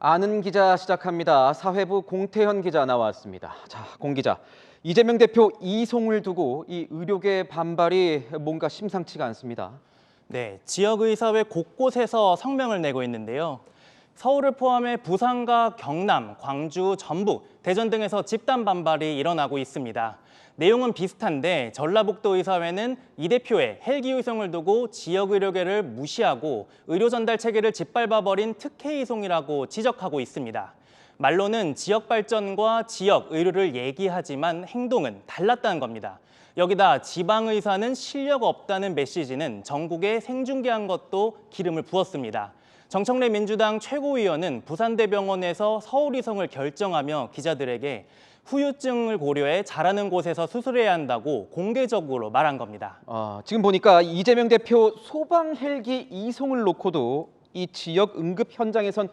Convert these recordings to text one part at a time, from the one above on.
아는 기자 시작합니다. 사회부 공태현 기자 나왔습니다. 자, 공 기자. 이재명 대표 이송을 두고 이 의료계 반발이 뭔가 심상치가 않습니다. 네, 지역의사회 곳곳에서 성명을 내고 있는데요. 서울을 포함해 부산과 경남, 광주, 전북, 대전 등에서 집단 반발이 일어나고 있습니다. 내용은 비슷한데 전라북도 의사회는 이 대표의 헬기 이송을 두고 지역 의료계를 무시하고 의료 전달 체계를 짓밟아버린 특혜 이송이라고 지적하고 있습니다. 말로는 지역 발전과 지역 의료를 얘기하지만 행동은 달랐다는 겁니다. 여기다 지방의사는 실력 없다는 메시지는 전국에 생중계한 것도 기름을 부었습니다. 정청래 민주당 최고위원은 부산대병원에서 서울 이송을 결정하며 기자들에게 후유증을 고려해 잘하는 곳에서 수술해야 한다고 공개적으로 말한 겁니다. 지금 보니까 이재명 대표 소방 헬기 이송을 놓고도 이 지역 응급 현장에선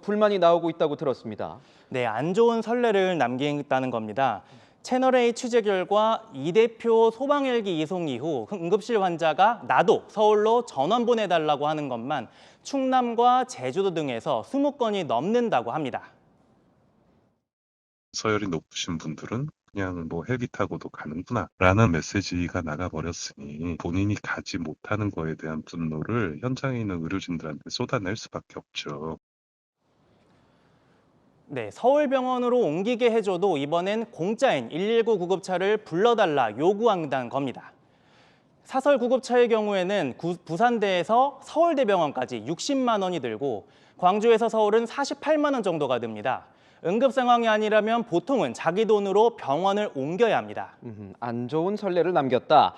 불만이 나오고 있다고 들었습니다. 네, 안 좋은 선례를 남기겠다는 겁니다. 채널A 취재 결과 이 대표 소방 헬기 이송 이후 응급실 환자가 나도 서울로 전원 보내달라고 하는 것만 충남과 제주도 등에서 20건이 넘는다고 합니다. 서열이 높으신 분들은 그냥 뭐 헬기 타고도 가는구나 라는 메시지가 나가버렸으니 본인이 가지 못하는 거에 대한 분노를 현장에 있는 의료진들한테 쏟아낼 수밖에 없죠. 네, 서울병원으로 옮기게 해줘도 이번엔 공짜인 119 구급차를 불러달라 요구한다는 겁니다. 사설 구급차의 경우에는 부산대에서 서울대병원까지 60만 원이 들고 광주에서 서울은 48만 원 정도가 듭니다. 응급 상황이 아니라면 보통은 자기 돈으로 병원을 옮겨야 합니다. 안 좋은 선례를 남겼다.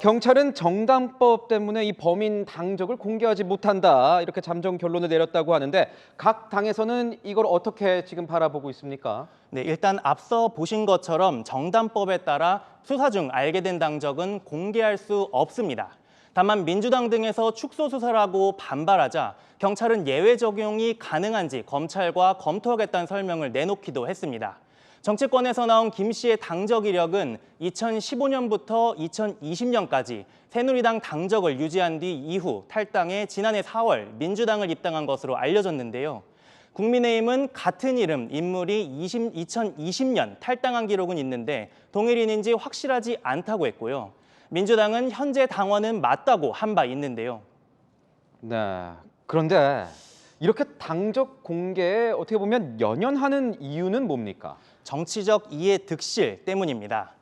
경찰은 정당법 때문에 이 범인 당적을 공개하지 못한다. 이렇게 잠정 결론을 내렸다고 하는데 각 당에서는 이걸 어떻게 지금 바라보고 있습니까? 네, 일단 앞서 보신 것처럼 정당법에 따라 수사 중 알게 된 당적은 공개할 수 없습니다. 다만 민주당 등에서 축소 수사라고 반발하자 경찰은 예외 적용이 가능한지 검찰과 검토하겠다는 설명을 내놓기도 했습니다. 정치권에서 나온 김 씨의 당적 이력은 2015년부터 2020년까지 새누리당 당적을 유지한 뒤 이후 탈당해 지난해 4월 민주당을 입당한 것으로 알려졌는데요. 국민의힘은 같은 이름 인물이 2020년 탈당한 기록은 있는데 동일인인지 확실하지 않다고 했고요. 민주당은 현재 당원은 맞다고 한 바 있는데요. 네. 그런데 이렇게 당적 공개에 어떻게 보면 연연하는 이유는 뭡니까? 정치적 이해 득실 때문입니다.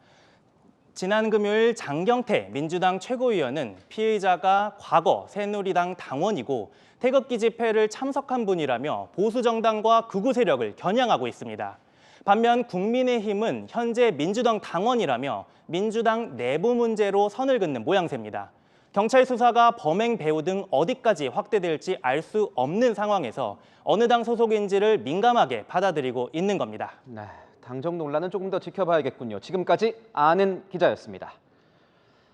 지난 금요일 장경태 민주당 최고위원은 피의자가 과거 새누리당 당원이고 태극기 집회를 참석한 분이라며 보수 정당과 극우 세력을 겨냥하고 있습니다. 반면 국민의힘은 현재 민주당 당원이라며 민주당 내부 문제로 선을 긋는 모양새입니다. 경찰 수사가 범행 배후 등 어디까지 확대될지 알 수 없는 상황에서 어느 당 소속인지를 민감하게 받아들이고 있는 겁니다. 네, 당적 논란은 조금 더 지켜봐야겠군요. 지금까지 아는 기자였습니다.